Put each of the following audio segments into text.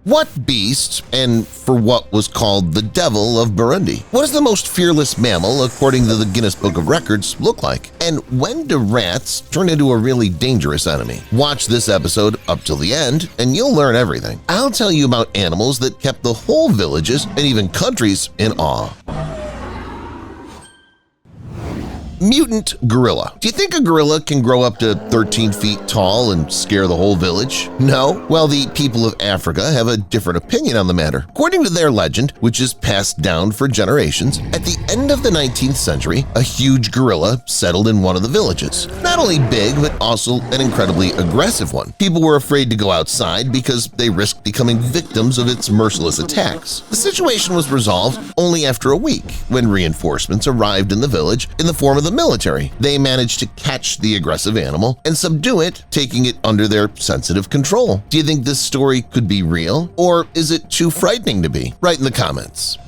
What beast, and for what was called the Devil of Burundi? What does the most fearless mammal, according to the Guinness Book of Records, look like? And when do rats turn into a really dangerous enemy? Watch this episode up till the end and you'll learn everything. I'll tell you about animals that kept the whole villages and even countries in awe. Mutant gorilla. Do you think a gorilla can grow up to 13 feet tall and scare the whole village? No? Well, the people of Africa have a different opinion on the matter. According to their legend, which is passed down for generations, at the end of the 19th century, a huge gorilla settled in one of the villages. Not only big, but also an incredibly aggressive one. People were afraid to go outside because they risked becoming victims of its merciless attacks. The situation was resolved only after a week, when reinforcements arrived in the village in the form of the military. They managed to catch the aggressive animal and subdue it, taking it under their sensitive control. Do you think this story could be real, or is it too frightening to be? Write in the comments.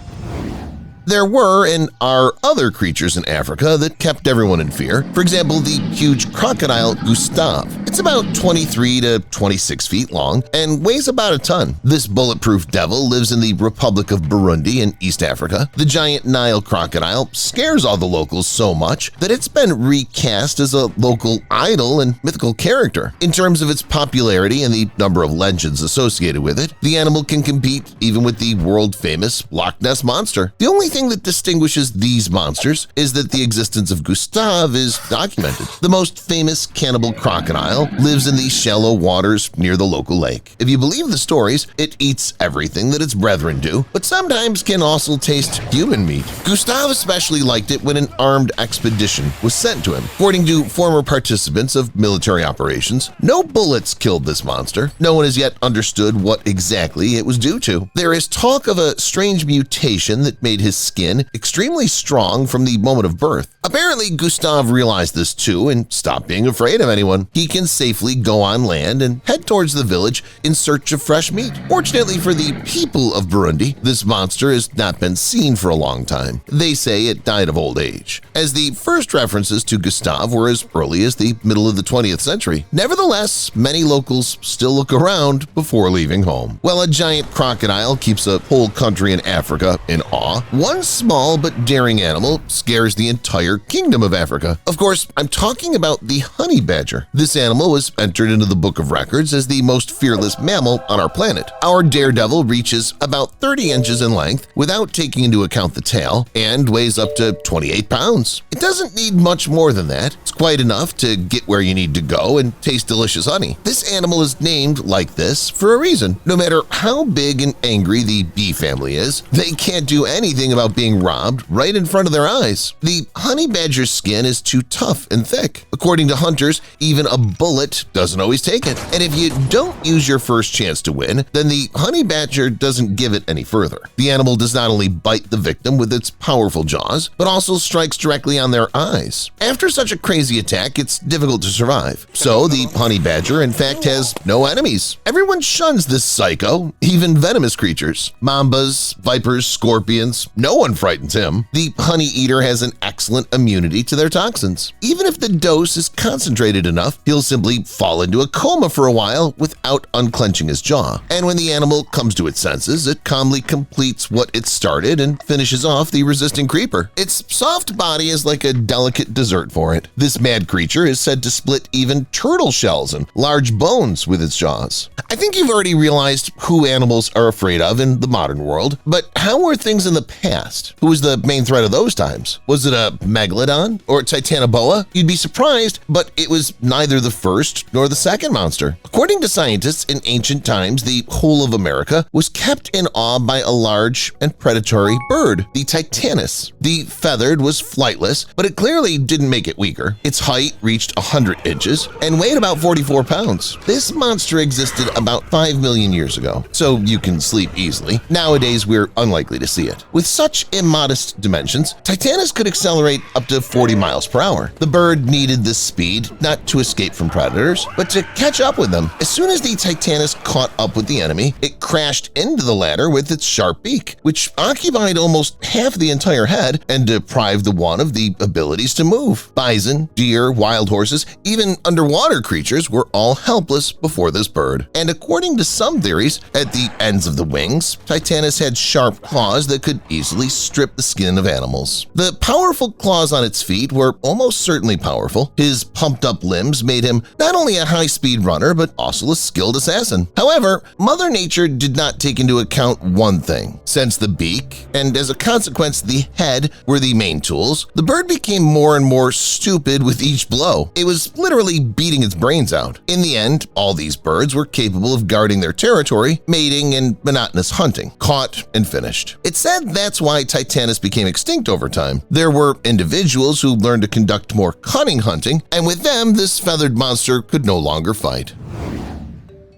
There were and are other creatures in Africa that kept everyone in fear. For example, the huge crocodile Gustave. It's about 23 to 26 feet long and weighs about a ton. This bulletproof devil lives in the Republic of Burundi in East Africa. The giant Nile crocodile scares all the locals so much that it's been recast as a local idol and mythical character. In terms of its popularity and the number of legends associated with it, the animal can compete even with the world-famous Loch Ness Monster. The only thing that distinguishes these monsters is that the existence of Gustave is documented. The most famous cannibal crocodile lives in the shallow waters near the local lake. If you believe the stories, it eats everything that its brethren do, but sometimes can also taste human meat. Gustave especially liked it when an armed expedition was sent to him. According to former participants of military operations, no bullets killed this monster. No one has yet understood what exactly it was due to. There is talk of a strange mutation that made his skin extremely strong from the moment of birth. Apparently, Gustave realized this too and stopped being afraid of anyone. He can safely go on land and head towards the village in search of fresh meat. Fortunately for the people of Burundi, this monster has not been seen for a long time. They say it died of old age, as the first references to Gustave were as early as the middle of the 20th century. Nevertheless, many locals still look around before leaving home. While a giant crocodile keeps a whole country in Africa in awe, one small but daring animal scares the entire kingdom of Africa. Of course, I'm talking about the honey badger. This animal was entered into the Book of Records as the most fearless mammal on our planet. Our daredevil reaches about 30 inches in length without taking into account the tail and weighs up to 28 pounds. It doesn't need much more than that. It's quite enough to get where you need to go and taste delicious honey. This animal is named like this for a reason. No matter how big and angry the bee family is, they can't do anything about being robbed right in front of their eyes. The honey badger's skin is too tough and thick. According to hunters, even a bullet doesn't always take it. And if you don't use your first chance to win, then the honey badger doesn't give it any further. The animal does not only bite the victim with its powerful jaws, but also strikes directly on their eyes. After such a crazy attack, it's difficult to survive. So the honey badger, in fact, has no enemies. Everyone shuns this psycho, even venomous creatures. Mambas, vipers, scorpions, no one frightens him. The honey eater has an excellent immunity to their toxins. Even if the dose is concentrated enough, he'll simply fall into a coma for a while without unclenching his jaw. And when the animal comes to its senses, it calmly completes what it started and finishes off the resisting creeper. Its soft body is like a delicate dessert for it. This mad creature is said to split even turtle shells and large bones with its jaws. I think you've already realized who animals are afraid of in the modern world, but how were things in the past? Who was the main threat of those times? Was it a megalodon or titanoboa? You'd be surprised, but it was neither the first nor the second monster. According to scientists, in ancient times, the whole of America was kept in awe by a large and predatory bird, the titanus. The feathered was flightless, but it clearly didn't make it weaker. Its height reached 100 inches and weighed about 44 pounds. This monster existed about 5 million years ago, so you can sleep easily. Nowadays, we're unlikely to see it. With such such immodest dimensions, Titanus could accelerate up to 40 miles per hour. The bird needed this speed not to escape from predators, but to catch up with them. As soon as the Titanus caught up with the enemy, it crashed into the latter with its sharp beak, which occupied almost half the entire head and deprived the one of the abilities to move. Bison, deer, wild horses, even underwater creatures were all helpless before this bird. And according to some theories, at the ends of the wings, Titanus had sharp claws that could easily strip the skin of animals. The powerful claws on its feet were almost certainly powerful. His pumped-up limbs made him not only a high-speed runner but also a skilled assassin. However, Mother Nature did not take into account one thing. Since the beak, and as a consequence the head, were the main tools, the bird became more and more stupid with each blow. It was literally beating its brains out. In the end, all these birds were capable of guarding their territory, mating, and monotonous hunting, caught and finished. It's said that's why Titanus became extinct over time. There were individuals who learned to conduct more cunning hunting, and with them this feathered monster could no longer fight.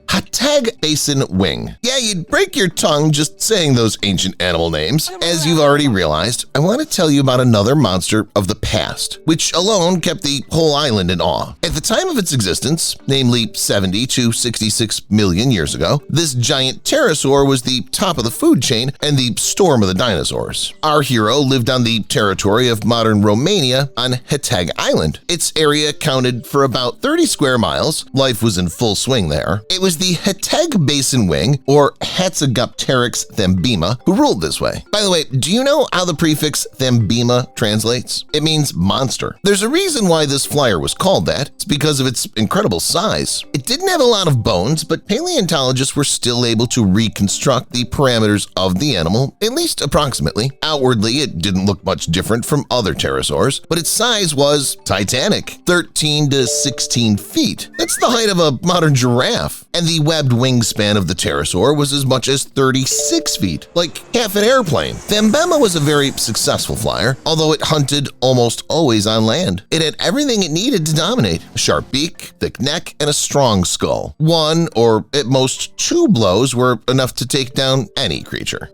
Hattag Basin Wing. Yeah, you'd break your tongue just saying those ancient animal names. As you've already realized, I want to tell you about another monster of the past, which alone kept the whole island in awe. At the time of its existence, namely 70 to 66 million years ago, this giant pterosaur was the top of the food chain and the storm of the dinosaurs. Our hero lived on the territory of modern Romania on Hattag Island. Its area counted for about 30 square miles. Life was in full swing there. It was the Hattag Basin Wing, or Hatzegopteryx thambema, who ruled this way. By the way, do you know how the prefix thambema translates? It means monster. There's a reason why this flyer was called that. It's because of its incredible size. It didn't have a lot of bones, but paleontologists were still able to reconstruct the parameters of the animal, at least approximately. Outwardly, it didn't look much different from other pterosaurs, but its size was titanic, 13 to 16 feet. That's the height of a modern giraffe. And the webbed wingspan of the pterosaur was as much as 36 feet, like half an airplane. Thambema was a very successful flyer, although it hunted almost always on land. It had everything it needed to dominate: a sharp beak, thick neck, and a strong skull. One, or at most two blows were enough to take down any creature.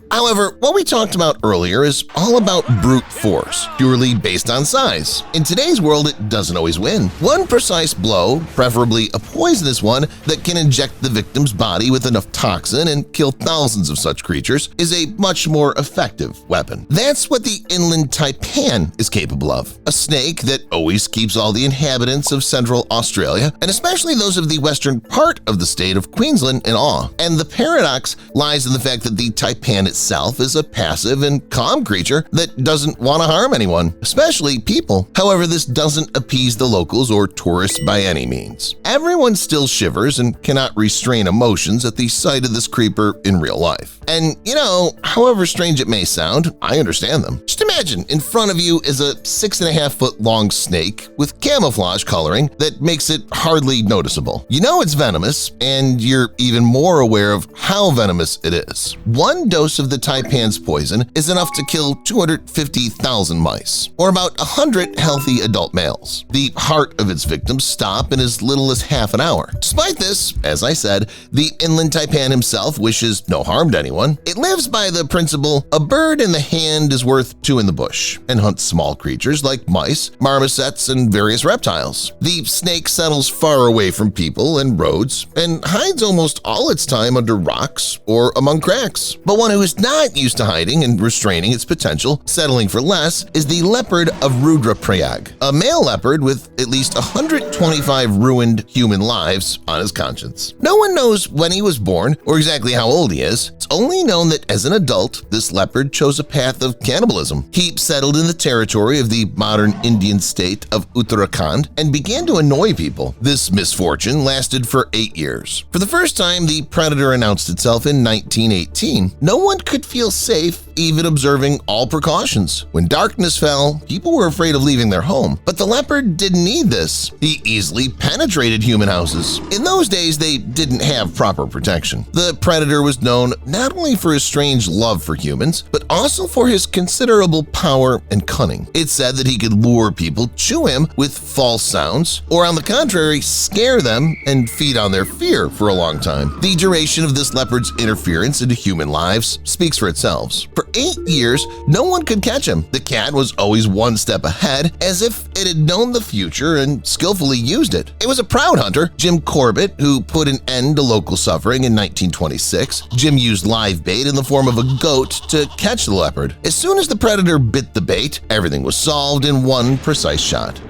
However, what we talked about earlier is all about brute force, purely based on size. In today's world, it doesn't always win. One precise blow, preferably a poisonous one that can inject the victim's body with enough toxin and kill thousands of such creatures, is a much more effective weapon. That's what the inland taipan is capable of, a snake that always keeps all the inhabitants of Central Australia, and especially those of the western part of the state of Queensland, in awe. And the paradox lies in the fact that the taipan itself is a passive and calm creature that doesn't want to harm anyone, especially people. However, this doesn't appease the locals or tourists by any means. Everyone still shivers and cannot restrain emotions at the sight of this creeper in real life. And you know, however strange it may sound, I understand them. Just imagine in front of you is a 6.5-foot long snake with camouflage coloring that makes it hardly noticeable. You know it's venomous, and you're even more aware of how venomous it is. One dose of the taipan's poison is enough to kill 250,000 mice, or about 100 healthy adult males. The heart of its victims stop in as little as half an hour. Despite this, as I said, the inland taipan himself wishes no harm to anyone. It lives by the principle, a bird in the hand is worth two in the bush, and hunts small creatures like mice, marmosets, and various reptiles. The snake settles far away from people and roads, and hides almost all its time under rocks or among cracks. But one who is not used to hiding and restraining its potential, settling for less, is the leopard of Rudraprayag, a male leopard with at least 125 ruined human lives on his conscience. No one knows when he was born or exactly how old he is. It's only known that as an adult, this leopard chose a path of cannibalism. He settled in the territory of the modern Indian state of Uttarakhand and began to annoy people. This misfortune lasted for 8 years. For the first time, the predator announced itself in 1918. No one could feel safe even observing all precautions. When darkness fell, people were afraid of leaving their home. But the leopard didn't need this. He easily penetrated human houses. In those days, they didn't have proper protection. The predator was known not only for his strange love for humans, but also for his considerable power and cunning. It's said that he could lure people to him with false sounds, or on the contrary, scare them and feed on their fear for a long time. The duration of this leopard's interference into human lives speaks for itself. For 8 years, no one could catch him. The cat was always one step ahead, as if it had known the future and skillfully used it. It was a proud hunter, Jim Corbett, who put an end to local suffering in 1926. Jim used live bait in the form of a goat to catch the leopard. As soon as the predator bit the bait, everything was solved in one precise shot.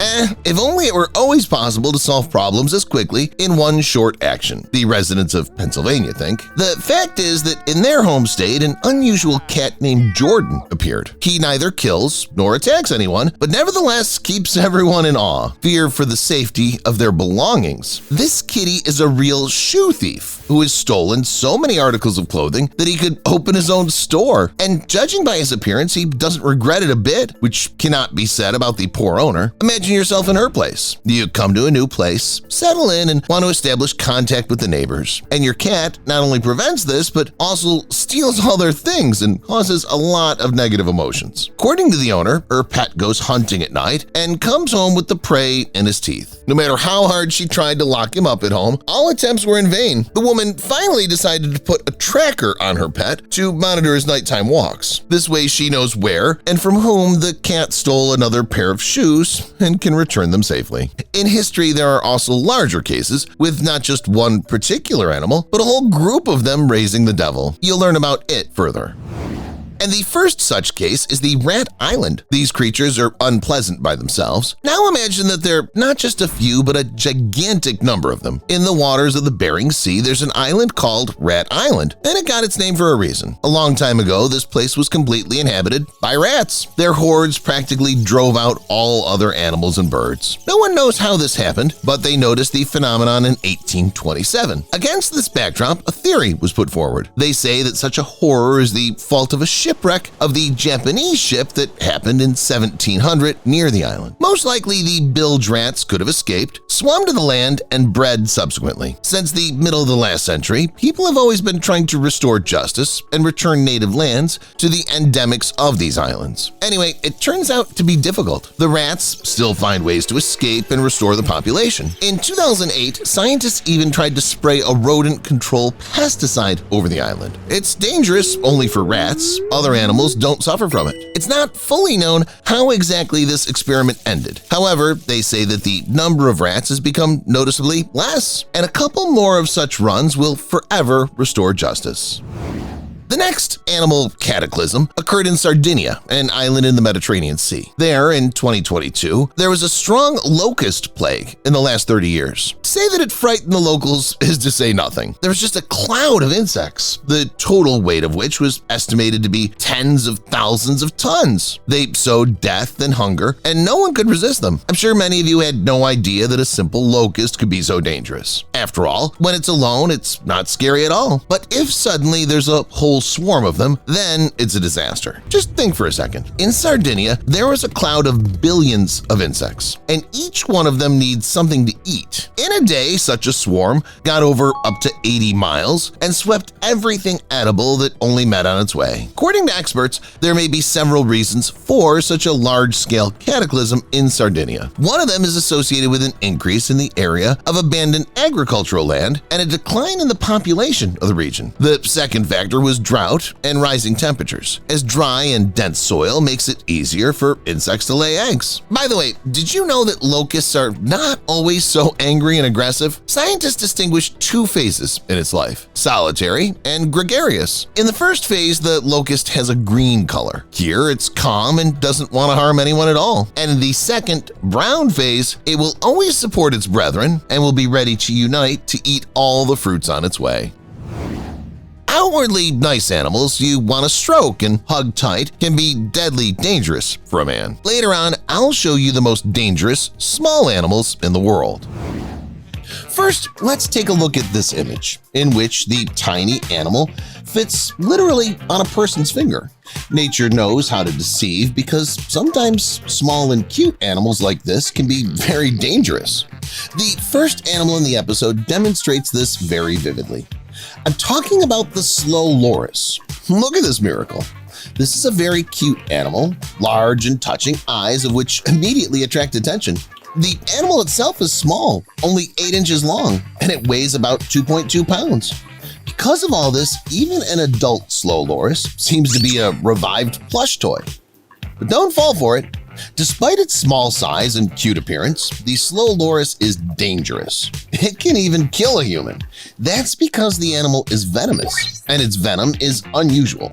If only it were always possible to solve problems as quickly in one short action, the residents of Pennsylvania think. The fact is that in their home state, an unusual cat named Jordan appeared. He neither kills nor attacks anyone, but nevertheless keeps everyone in awe, fear for the safety of their belongings. This kitty is a real shoe thief who has stolen so many articles of clothing that he could open his own store. And judging by his appearance, he doesn't regret it a bit, which cannot be said about the poor owner. Imagine yourself in her place. You come to a new place, settle in, and want to establish contact with the neighbors. And your cat not only prevents this, but also steals all their things and causes a lot of negative emotions. According to the owner, her pet goes hunting at night and comes home with the prey in his teeth. No matter how hard she tried to lock him up at home, all attempts were in vain. The woman finally decided to put a tracker on her pet to monitor his nighttime walks. This way she knows where and from whom the cat stole another pair of shoes and can return them safely. In history, there are also larger cases with not just one particular animal, but a whole group of them raising the devil. You'll learn about it further. And the first such case is the rat island. These creatures are unpleasant by themselves. Now imagine that there are not just a few, but a gigantic number of them. In the waters of the Bering Sea, there's an island called Rat Island, and it got its name for a reason. A long time ago, this place was completely inhabited by rats. Their hordes practically drove out all other animals and birds. No one knows how this happened, but they noticed the phenomenon in 1827. Against this backdrop, a theory was put forward. They say that such a horror is the fault of a shipwreck of the Japanese ship that happened in 1700 near the island. Most likely the bilge rats could have escaped, swum to the land, and bred subsequently. Since the middle of the last century, people have always been trying to restore justice and return native lands to the endemics of these islands. Anyway, it turns out to be difficult. The rats still find ways to escape and restore the population. In 2008, scientists even tried to spray a rodent control pesticide over the island. It's dangerous only for rats. Other animals don't suffer from it. It's not fully known how exactly this experiment ended. However, they say that the number of rats has become noticeably less, and a couple more of such runs will forever restore justice. The next animal cataclysm occurred in Sardinia, an island in the Mediterranean Sea. There, in 2022, there was a strong locust plague in the last 30 years. To say that it frightened the locals is to say nothing. There was just a cloud of insects, the total weight of which was estimated to be tens of thousands of tons. They sowed death and hunger, and no one could resist them. I'm sure many of you had no idea that a simple locust could be so dangerous. After all, when it's alone, it's not scary at all. But if suddenly there's a whole swarm of them, then it's a disaster. Just think for a second. In Sardinia, there was a cloud of billions of insects, and each one of them needs something to eat. In a day, such a swarm got over up to 80 miles and swept everything edible that only met on its way. According to experts, there may be several reasons for such a large-scale cataclysm in Sardinia. One of them is associated with an increase in the area of abandoned agricultural land and a decline in the population of the region. The second factor was drought and rising temperatures, as dry and dense soil makes it easier for insects to lay eggs. By the way, did you know that locusts are not always so angry and aggressive? Scientists distinguish two phases in its life: solitary and gregarious. In the first phase, the locust has a green color. Here, it's calm and doesn't want to harm anyone at all. And in the second, brown phase, it will always support its brethren and will be ready to unite to eat all the fruits on its way. Outwardly nice animals you want to stroke and hug tight can be deadly dangerous for a man. Later on, I'll show you the most dangerous small animals in the world. First, let's take a look at this image, in which the tiny animal fits literally on a person's finger. Nature knows how to deceive because sometimes small and cute animals like this can be very dangerous. The first animal in the episode demonstrates this very vividly. I'm talking about the slow loris. Look at this miracle. This is a very cute animal, large and touching eyes of which immediately attract attention. The animal itself is small, only 8 inches long, and it weighs about 2.2 pounds. Because of all this, even an adult slow loris seems to be a revived plush toy. But don't fall for it. Despite its small size and cute appearance, the slow loris is dangerous. It can even kill a human. That's because the animal is venomous, and its venom is unusual.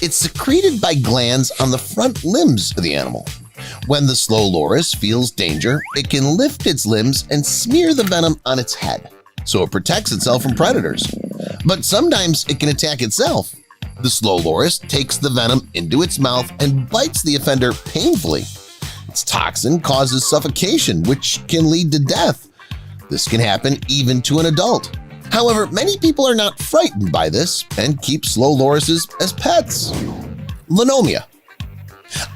It's secreted by glands on the front limbs of the animal. When the slow loris feels danger, it can lift its limbs and smear the venom on its head, so it protects itself from predators. But sometimes it can attack itself. The slow loris takes the venom into its mouth and bites the offender painfully. Its toxin causes suffocation, which can lead to death. This can happen even to an adult. However, many people are not frightened by this and keep slow lorises as pets. Linomia.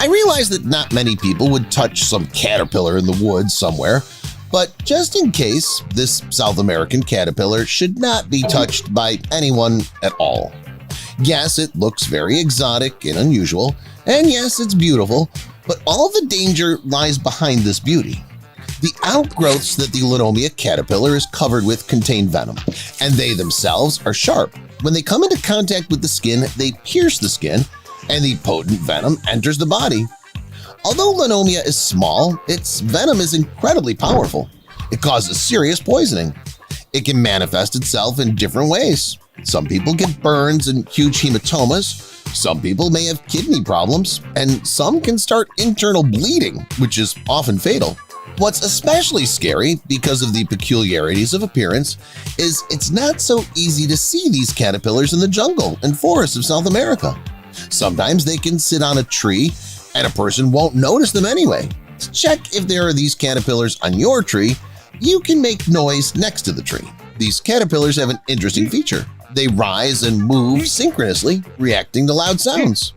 I realize that not many people would touch some caterpillar in the woods somewhere, but just in case, this South American caterpillar should not be touched by anyone at all. Yes, it looks very exotic and unusual, and yes, it's beautiful, but all the danger lies behind this beauty. The outgrowths that the Linomia caterpillar is covered with contain venom, and they themselves are sharp. When they come into contact with the skin, they pierce the skin, and the potent venom enters the body. Although Linomia is small, its venom is incredibly powerful. It causes serious poisoning. It can manifest itself in different ways. Some people get burns and huge hematomas, some people may have kidney problems, and some can start internal bleeding, which is often fatal. What's especially scary, because of the peculiarities of appearance, is it's not so easy to see these caterpillars in the jungle and forests of South America. Sometimes they can sit on a tree and a person won't notice them anyway. To check if there are these caterpillars on your tree, you can make noise next to the tree. These caterpillars have an interesting feature. They rise and move synchronously, reacting to loud sounds.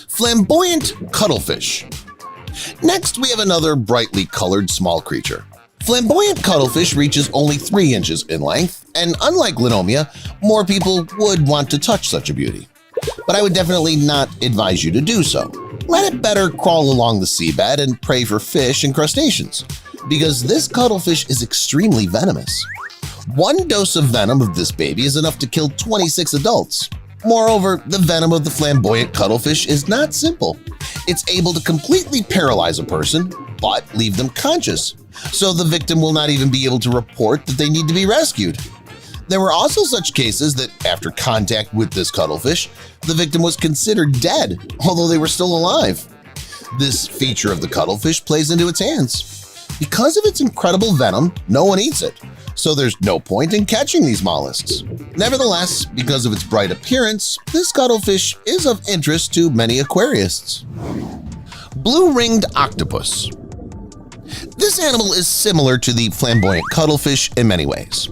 Flamboyant cuttlefish. Next, we have another brightly colored small creature. Flamboyant cuttlefish reaches only 3 inches in length, and unlike Linomia, more people would want to touch such a beauty. But I would definitely not advise you to do so. Let it better crawl along the seabed and prey for fish and crustaceans, because this cuttlefish is extremely venomous. 1 dose of venom of this baby is enough to kill 26 adults. Moreover, the venom of the flamboyant cuttlefish is not simple. It's able to completely paralyze a person, but leave them conscious, so the victim will not even be able to report that they need to be rescued. There were also such cases that after contact with this cuttlefish, the victim was considered dead, although they were still alive. This feature of the cuttlefish plays into its hands. Because of its incredible venom, no one eats it, so there's no point in catching these mollusks. Nevertheless, because of its bright appearance, this cuttlefish is of interest to many aquarists. Blue-ringed octopus. This animal is similar to the flamboyant cuttlefish in many ways.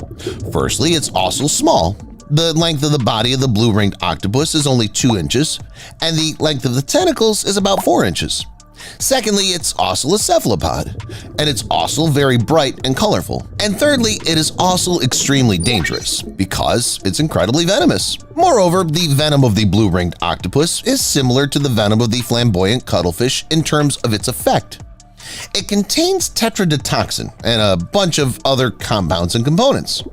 Firstly, it's also small. The length of the body of the blue-ringed octopus is only 2 inches, and the length of the tentacles is about 4 inches. Secondly, it's also a cephalopod, and it's also very bright and colorful. And thirdly, it is also extremely dangerous because it's incredibly venomous. Moreover, the venom of the blue-ringed octopus is similar to the venom of the flamboyant cuttlefish in terms of its effect. It contains tetrodotoxin and a bunch of other compounds and components.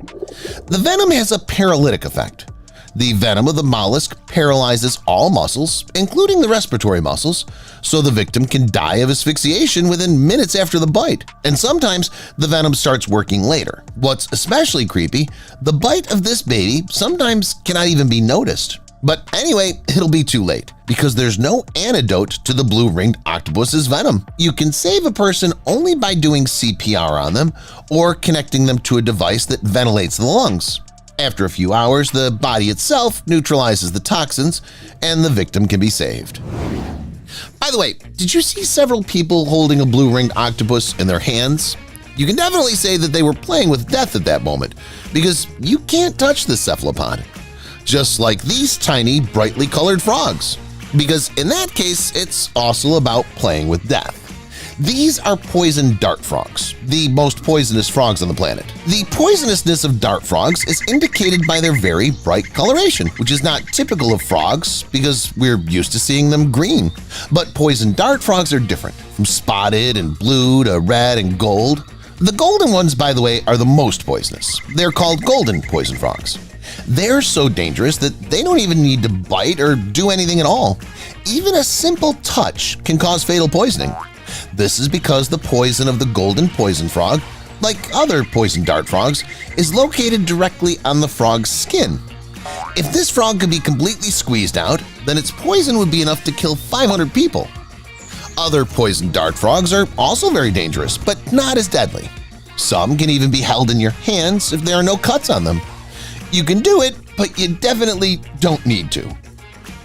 The venom has a paralytic effect. The venom of the mollusk paralyzes all muscles, including the respiratory muscles, so the victim can die of asphyxiation within minutes after the bite, and sometimes the venom starts working later. What's especially creepy, the bite of this baby sometimes cannot even be noticed. But anyway, it'll be too late, because there's no antidote to the blue-ringed octopus's venom. You can save a person only by doing CPR on them or connecting them to a device that ventilates the lungs. After a few hours, the body itself neutralizes the toxins, and the victim can be saved. By the way, did you see several people holding a blue-ringed octopus in their hands? You can definitely say that they were playing with death at that moment, because you can't touch this cephalopod. Just like these tiny, brightly colored frogs, because in that case, it's also about playing with death. These are poison dart frogs, the most poisonous frogs on the planet. The poisonousness of dart frogs is indicated by their very bright coloration, which is not typical of frogs because we're used to seeing them green. But poison dart frogs are different, from spotted and blue to red and gold. The golden ones, by the way, are the most poisonous. They're called golden poison frogs. They're so dangerous that they don't even need to bite or do anything at all. Even a simple touch can cause fatal poisoning. This is because the poison of the golden poison frog, like other poison dart frogs, is located directly on the frog's skin. If this frog could be completely squeezed out, then its poison would be enough to kill 500 people. Other poison dart frogs are also very dangerous, but not as deadly. Some can even be held in your hands if there are no cuts on them. You can do it, but you definitely don't need to.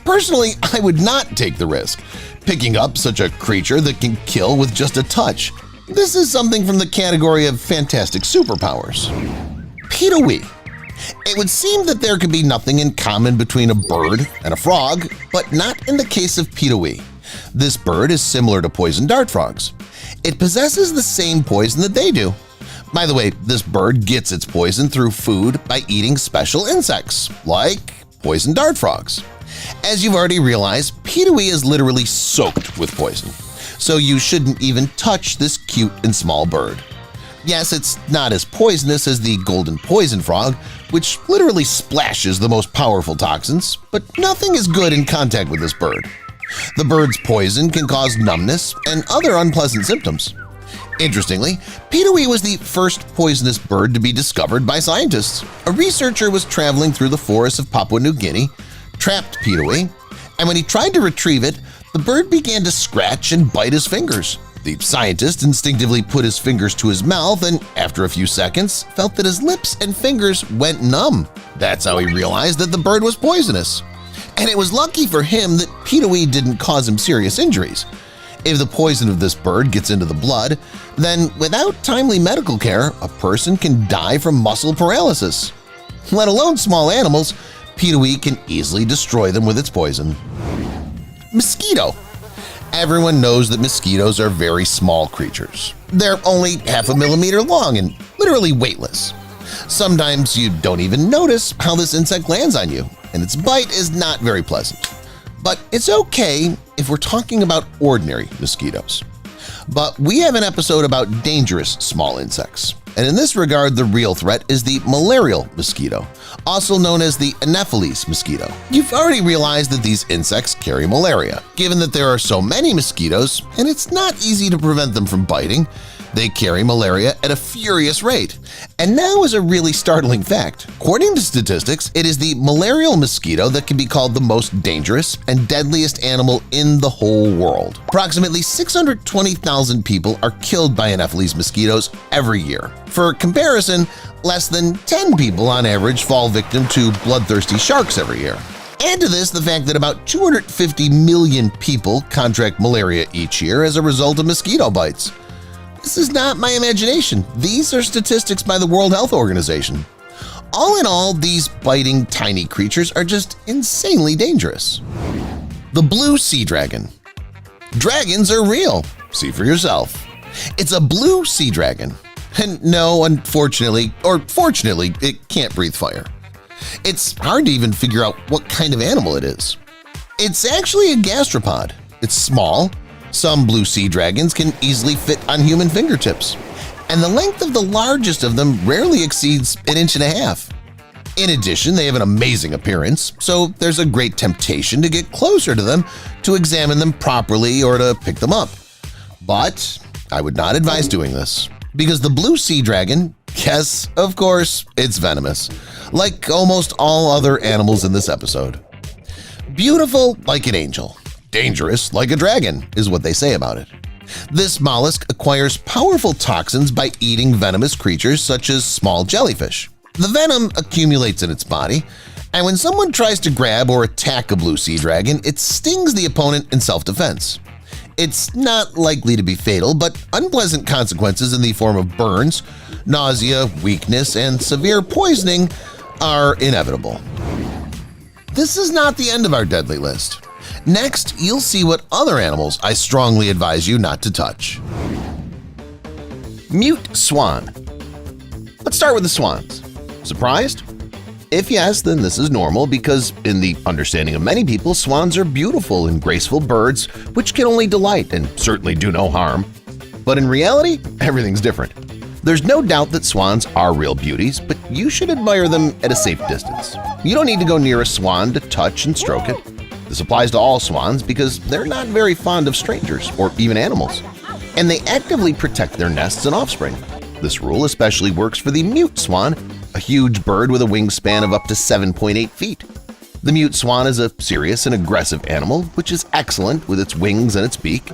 Personally, I would not take the risk, picking up such a creature that can kill with just a touch. This is something from the category of fantastic superpowers. Pitawee. It would seem that there could be nothing in common between a bird and a frog, but not in the case of Pitawee. This bird is similar to poison dart frogs. It possesses the same poison that they do. By the way, this bird gets its poison through food by eating special insects, like poison dart frogs. As you've already realized, Pitawee is literally soaked with poison, so you shouldn't even touch this cute and small bird. Yes, it's not as poisonous as the golden poison frog, which literally splashes the most powerful toxins, but nothing is good in contact with this bird. The bird's poison can cause numbness and other unpleasant symptoms. Interestingly, Pitawee was the first poisonous bird to be discovered by scientists. A researcher was traveling through the forests of Papua New Guinea, trapped Pitawee, and when he tried to retrieve it, the bird began to scratch and bite his fingers. The scientist instinctively put his fingers to his mouth and, after a few seconds, felt that his lips and fingers went numb. That's how he realized that the bird was poisonous. And it was lucky for him that Pitawee didn't cause him serious injuries. If the poison of this bird gets into the blood, then without timely medical care, a person can die from muscle paralysis. Let alone small animals, Pitawee can easily destroy them with its poison. Mosquito. Everyone knows that mosquitoes are very small creatures. They're only half a millimeter long and literally weightless. Sometimes you don't even notice how this insect lands on you, and its bite is not very pleasant. But it's okay if we're talking about ordinary mosquitoes. But we have an episode about dangerous small insects, and in this regard the real threat is the malarial mosquito, also known as the Anopheles mosquito. You've already realized that these insects carry malaria. Given that there are so many mosquitoes, and it's not easy to prevent them from biting, they carry malaria at a furious rate. And now is a really startling fact. According to statistics, it is the malarial mosquito that can be called the most dangerous and deadliest animal in the whole world. Approximately 620,000 people are killed by Anopheles mosquitoes every year. For comparison, less than 10 people on average fall victim to bloodthirsty sharks every year. Add to this the fact that about 250 million people contract malaria each year as a result of mosquito bites. This is not my imagination. These are statistics by the World Health Organization. All in all, these biting tiny creatures are just insanely dangerous. The blue sea dragon. Dragons are real. See for yourself. It's a blue sea dragon. And no, unfortunately, or fortunately, it can't breathe fire. It's hard to even figure out what kind of animal it is. It's actually a gastropod. It's small. Some blue sea dragons can easily fit on human fingertips, and the length of the largest of them rarely exceeds 1.5 inches. In addition, they have an amazing appearance, so there's a great temptation to get closer to them to examine them properly or to pick them up. But I would not advise doing this, because the blue sea dragon, yes, of course, it's venomous, like almost all other animals in this episode. Beautiful like an angel. Dangerous like a dragon is what they say about it. This mollusk acquires powerful toxins by eating venomous creatures such as small jellyfish. The venom accumulates in its body, and when someone tries to grab or attack a blue sea dragon, it stings the opponent in self-defense. It's not likely to be fatal, but unpleasant consequences in the form of burns, nausea, weakness, and severe poisoning are inevitable. This is not the end of our deadly list. Next, you'll see what other animals I strongly advise you not to touch. Mute swan. Let's start with the swans. Surprised? If yes, then this is normal because, in the understanding of many people, swans are beautiful and graceful birds which can only delight and certainly do no harm. But in reality, everything's different. There's no doubt that swans are real beauties, but you should admire them at a safe distance. You don't need to go near a swan to touch and stroke it. This applies to all swans because they're not very fond of strangers or even animals, and they actively protect their nests and offspring. This rule especially works for the mute swan, a huge bird with a wingspan of up to 7.8 feet. The mute swan is a serious and aggressive animal, which is excellent with its wings and its beak.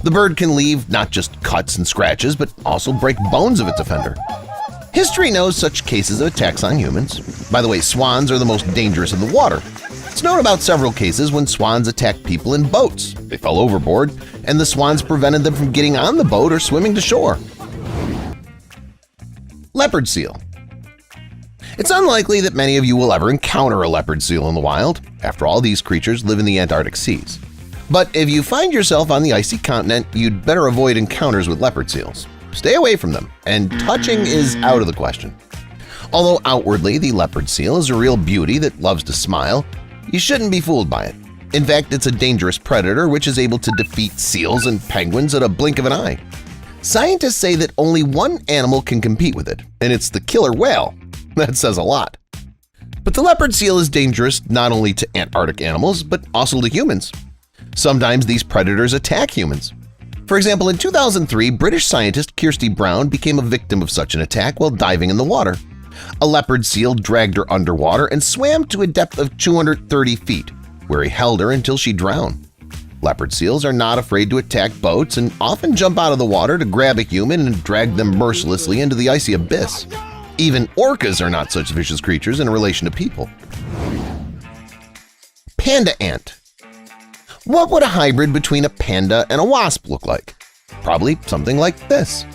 The bird can leave not just cuts and scratches, but also break bones of its offender. History knows such cases of attacks on humans. By the way, swans are the most dangerous in the water. It's known about several cases when swans attacked people in boats. They fell overboard, and the swans prevented them from getting on the boat or swimming to shore. Leopard seal. It's unlikely that many of you will ever encounter a leopard seal in the wild. After all, these creatures live in the Antarctic seas. But if you find yourself on the icy continent, you'd better avoid encounters with leopard seals. Stay away from them, and touching is out of the question. Although outwardly the leopard seal is a real beauty that loves to smile, you shouldn't be fooled by it. In fact, it's a dangerous predator which is able to defeat seals and penguins at a blink of an eye. Scientists say that only one animal can compete with it, and it's the killer whale. That says a lot. But the leopard seal is dangerous not only to Antarctic animals, but also to humans. Sometimes these predators attack humans. For example, in 2003, British scientist Kirsty Brown became a victim of such an attack while diving in the water. A leopard seal dragged her underwater and swam to a depth of 230 feet, where he held her until she drowned. Leopard seals are not afraid to attack boats and often jump out of the water to grab a human and drag them mercilessly into the icy abyss. Even orcas are not such vicious creatures in relation to people. Panda ant. What would a hybrid between a panda and a wasp look like? Probably something like this.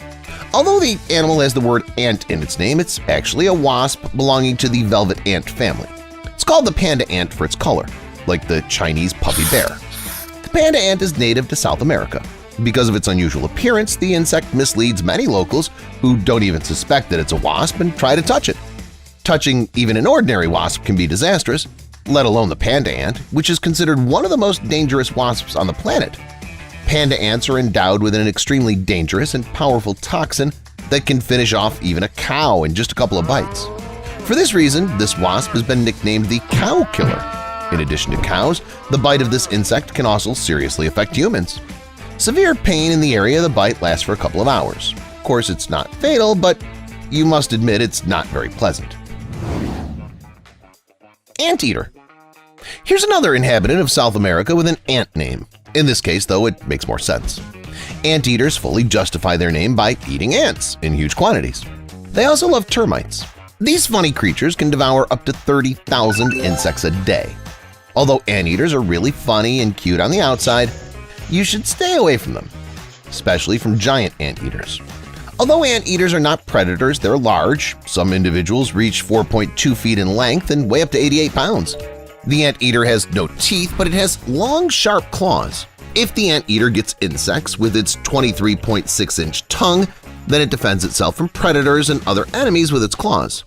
Although the animal has the word ant in its name, it's actually a wasp belonging to the velvet ant family. It's called the panda ant for its color, like the Chinese puppy bear. The panda ant is native to South America. Because of its unusual appearance, the insect misleads many locals who don't even suspect that it's a wasp and try to touch it. Touching even an ordinary wasp can be disastrous, let alone the panda ant, which is considered one of the most dangerous wasps on the planet. Panda ants are endowed with an extremely dangerous and powerful toxin that can finish off even a cow in just a couple of bites. For this reason, this wasp has been nicknamed the cow killer. In addition to cows, the bite of this insect can also seriously affect humans. Severe pain in the area of the bite lasts for a couple of hours. Of course, it's not fatal, but you must admit it's not very pleasant. Anteater. Here's another inhabitant of South America with an ant name. In this case, though, it makes more sense. Anteaters fully justify their name by eating ants in huge quantities. They also love termites. These funny creatures can devour up to 30,000 insects a day. Although anteaters are really funny and cute on the outside, you should stay away from them, especially from giant anteaters. Although anteaters are not predators, they're large. Some individuals reach 4.2 feet in length and weigh up to 88 pounds. The anteater has no teeth, but it has long, sharp claws. If the anteater gets insects with its 23.6-inch tongue, then it defends itself from predators and other enemies with its claws.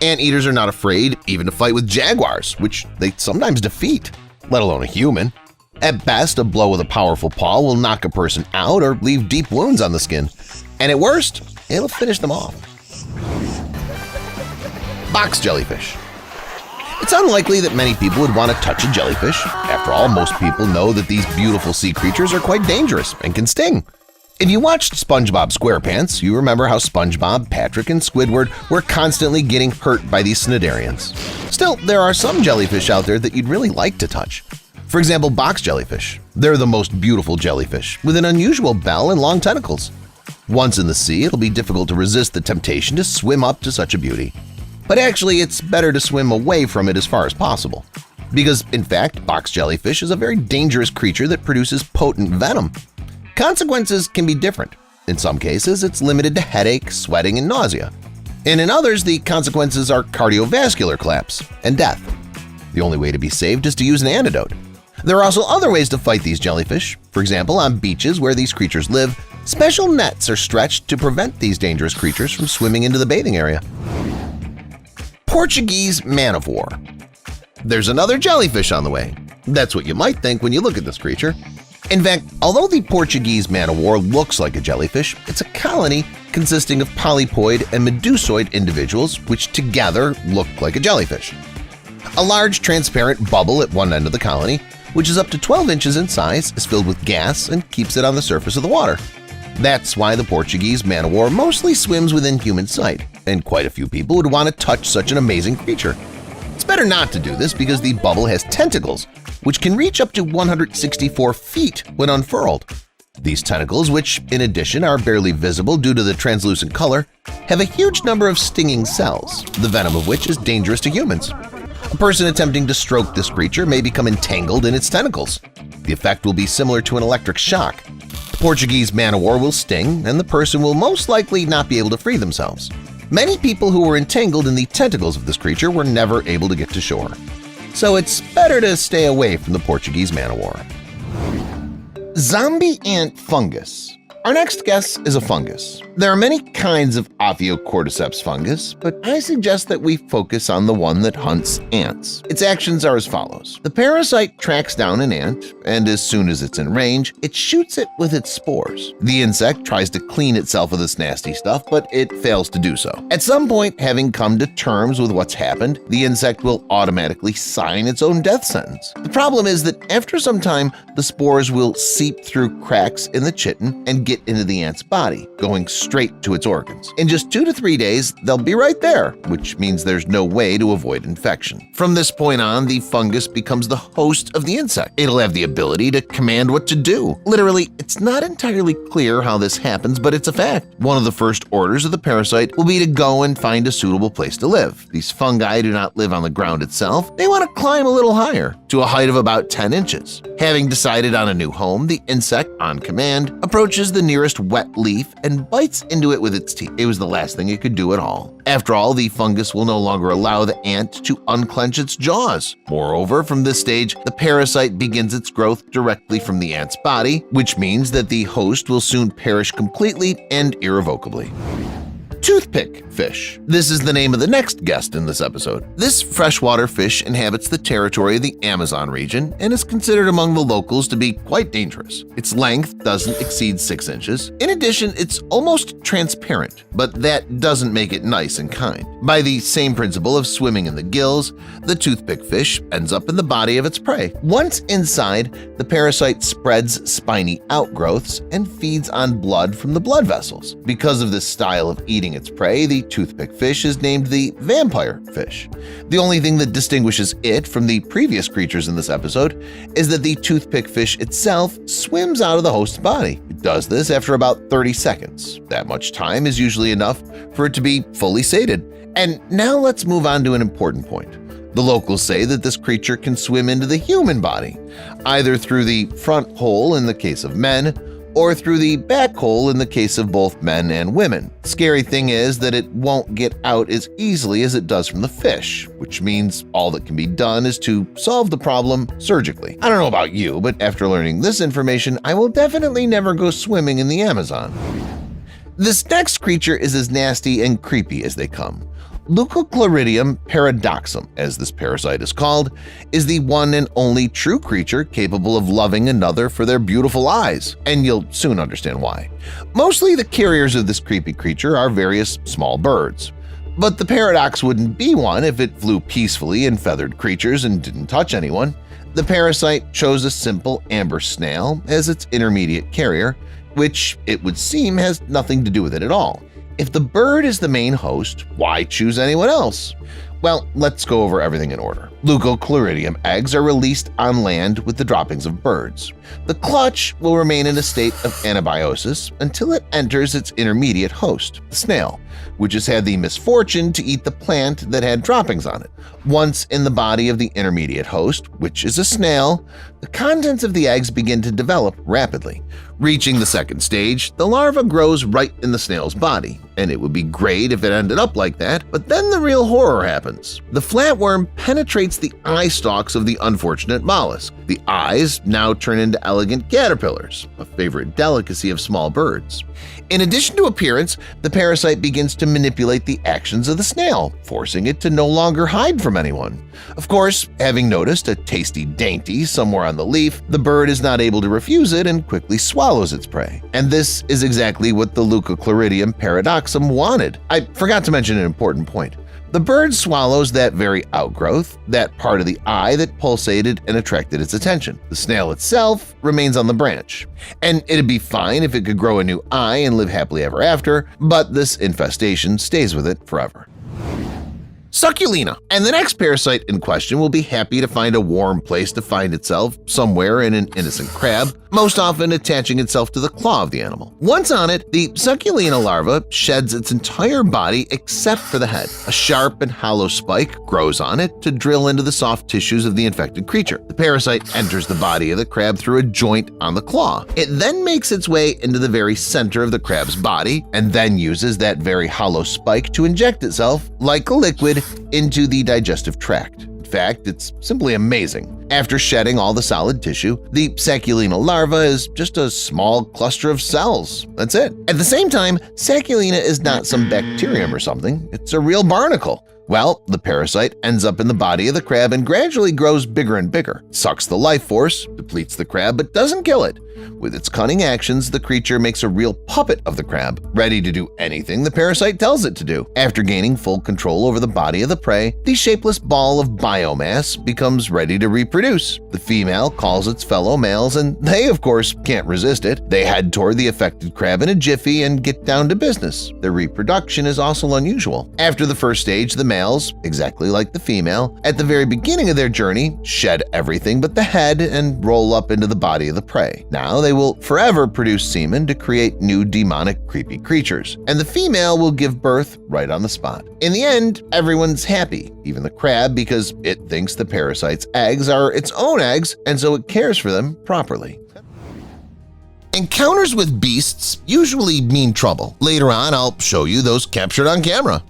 Anteaters are not afraid even to fight with jaguars, which they sometimes defeat, let alone a human. At best, a blow with a powerful paw will knock a person out or leave deep wounds on the skin. And at worst, it'll finish them off. Box jellyfish. It's unlikely that many people would want to touch a jellyfish. After all, most people know that these beautiful sea creatures are quite dangerous and can sting. If you watched SpongeBob SquarePants, you remember how SpongeBob, Patrick, and Squidward were constantly getting hurt by these cnidarians. Still, there are some jellyfish out there that you'd really like to touch. For example, box jellyfish. They're the most beautiful jellyfish, with an unusual bell and long tentacles. Once in the sea, it'll be difficult to resist the temptation to swim up to such a beauty. But actually, it's better to swim away from it as far as possible. Because, in fact, box jellyfish is a very dangerous creature that produces potent venom. Consequences can be different. In some cases, it's limited to headache, sweating, and nausea. And in others, the consequences are cardiovascular collapse and death. The only way to be saved is to use an antidote. There are also other ways to fight these jellyfish. For example, on beaches where these creatures live, special nets are stretched to prevent these dangerous creatures from swimming into the bathing area. Portuguese man of war. There's another jellyfish on the way. That's what you might think when you look at this creature. In fact, although the Portuguese man of war looks like a jellyfish, it's a colony consisting of polypoid and medusoid individuals which together look like a jellyfish. A large transparent bubble at one end of the colony, which is up to 12 inches in size, is filled with gas and keeps it on the surface of the water. That's why the Portuguese man-o-war mostly swims within human sight, and quite a few people would want to touch such an amazing creature. It's better not to do this because the bubble has tentacles, which can reach up to 164 feet when unfurled. These tentacles, which in addition are barely visible due to the translucent color, have a huge number of stinging cells, the venom of which is dangerous to humans. A person attempting to stroke this creature may become entangled in its tentacles. The effect will be similar to an electric shock. The Portuguese man-o-war will sting, and the person will most likely not be able to free themselves. Many people who were entangled in the tentacles of this creature were never able to get to shore. So it's better to stay away from the Portuguese man-o-war. Zombie ant fungus. Our next guess is a fungus. There are many kinds of Ophiocordyceps fungus, but I suggest that we focus on the one that hunts ants. Its actions are as follows. The parasite tracks down an ant, and as soon as it's in range, it shoots it with its spores. The insect tries to clean itself of this nasty stuff, but it fails to do so. At some point, having come to terms with what's happened, the insect will automatically sign its own death sentence. The problem is that after some time, the spores will seep through cracks in the chitin and get into the ant's body, going straight to its organs. In just 2 to 3 days, they'll be right there, which means there's no way to avoid infection. From this point on, the fungus becomes the host of the insect. It'll have the ability to command what to do. Literally, it's not entirely clear how this happens, but it's a fact. One of the first orders of the parasite will be to go and find a suitable place to live. These fungi do not live on the ground itself. They want to climb a little higher, to a height of about 10 inches. Having decided on a new home, the insect, on command, approaches the nearest wet leaf and bites into it with its teeth. It was the last thing it could do at all. After all, the fungus will no longer allow the ant to unclench its jaws. Moreover, from this stage, the parasite begins its growth directly from the ant's body, which means that the host will soon perish completely and irrevocably. Toothpick fish. This is the name of the next guest in this episode. This freshwater fish inhabits the territory of the Amazon region and is considered among the locals to be quite dangerous. Its length doesn't exceed 6 inches. In addition, it's almost transparent, but that doesn't make it nice and kind. By the same principle of swimming in the gills, the toothpick fish ends up in the body of its prey. Once inside, the parasite spreads spiny outgrowths and feeds on blood from the blood vessels. Because of this style of eating its prey, the toothpick fish is named the vampire fish. The only thing that distinguishes it from the previous creatures in this episode is that the toothpick fish itself swims out of the host's body. It does this after about 30 seconds. That much time is usually enough for it to be fully sated. And now let's move on to an important point. The locals say that this creature can swim into the human body, either through the front hole in the case of men, or through the back hole in the case of both men and women. Scary thing is that it won't get out as easily as it does from the fish, which means all that can be done is to solve the problem surgically. I don't know about you, but after learning this information, I will definitely never go swimming in the Amazon. This next creature is as nasty and creepy as they come. Leucochloridium paradoxum, as this parasite is called, is the one and only true creature capable of loving another for their beautiful eyes, and you'll soon understand why. Mostly the carriers of this creepy creature are various small birds. But the paradox wouldn't be one if it flew peacefully in feathered creatures and didn't touch anyone. The parasite chose a simple amber snail as its intermediate carrier, which it would seem has nothing to do with it at all. If the bird is the main host, why choose anyone else? Well, let's go over everything in order. Leucochloridium eggs are released on land with the droppings of birds. The clutch will remain in a state of anabiosis until it enters its intermediate host, the snail, which has had the misfortune to eat the plant that had droppings on it. Once in the body of the intermediate host, which is a snail, the contents of the eggs begin to develop rapidly. Reaching the second stage, the larva grows right in the snail's body, and it would be great if it ended up like that, but then the real horror happens. The flatworm penetrates the eye stalks of the unfortunate mollusk. The eyes now turn into elegant caterpillars, a favorite delicacy of small birds. In addition to appearance, the parasite begins to manipulate the actions of the snail, forcing it to no longer hide from anyone. Of course, having noticed a tasty dainty somewhere on the leaf, the bird is not able to refuse it and quickly swallows swallows its prey. And this is exactly what the Leucochloridium paradoxum wanted. I forgot to mention an important point. The bird swallows that very outgrowth, that part of the eye that pulsated and attracted its attention. The snail itself remains on the branch. And it'd be fine if it could grow a new eye and live happily ever after, but this infestation stays with it forever. Succulina, and the next parasite in question will be happy to find a warm place to find itself somewhere in an innocent crab, most often attaching itself to the claw of the animal. Once on it, the Succulina larva sheds its entire body except for the head. A sharp and hollow spike grows on it to drill into the soft tissues of the infected creature. The parasite enters the body of the crab through a joint on the claw. It then makes its way into the very center of the crab's body and then uses that very hollow spike to inject itself, like a liquid, into the digestive tract. In fact, it's simply amazing. After shedding all the solid tissue, the Succulina larva is just a small cluster of cells. That's it. At the same time, Succulina is not some bacterium or something. It's a real barnacle. Well, the parasite ends up in the body of the crab and gradually grows bigger and bigger, sucks the life force, depletes the crab, but doesn't kill it. With its cunning actions, the creature makes a real puppet of the crab, ready to do anything the parasite tells it to do. After gaining full control over the body of the prey, the shapeless ball of biomass becomes ready to reproduce. The female calls its fellow males, and they, of course, can't resist it. They head toward the affected crab in a jiffy and get down to business. Their reproduction is also unusual. After the first stage, the males, exactly like the female, at the very beginning of their journey, shed everything but the head and roll up into the body of the prey. Now they will forever produce semen to create new demonic, creepy creatures, and the female will give birth right on the spot. In the end, everyone's happy, even the crab, because it thinks the parasite's eggs are its own eggs, and so it cares for them properly. Encounters with beasts usually mean trouble. Later on, I'll show you those captured on camera.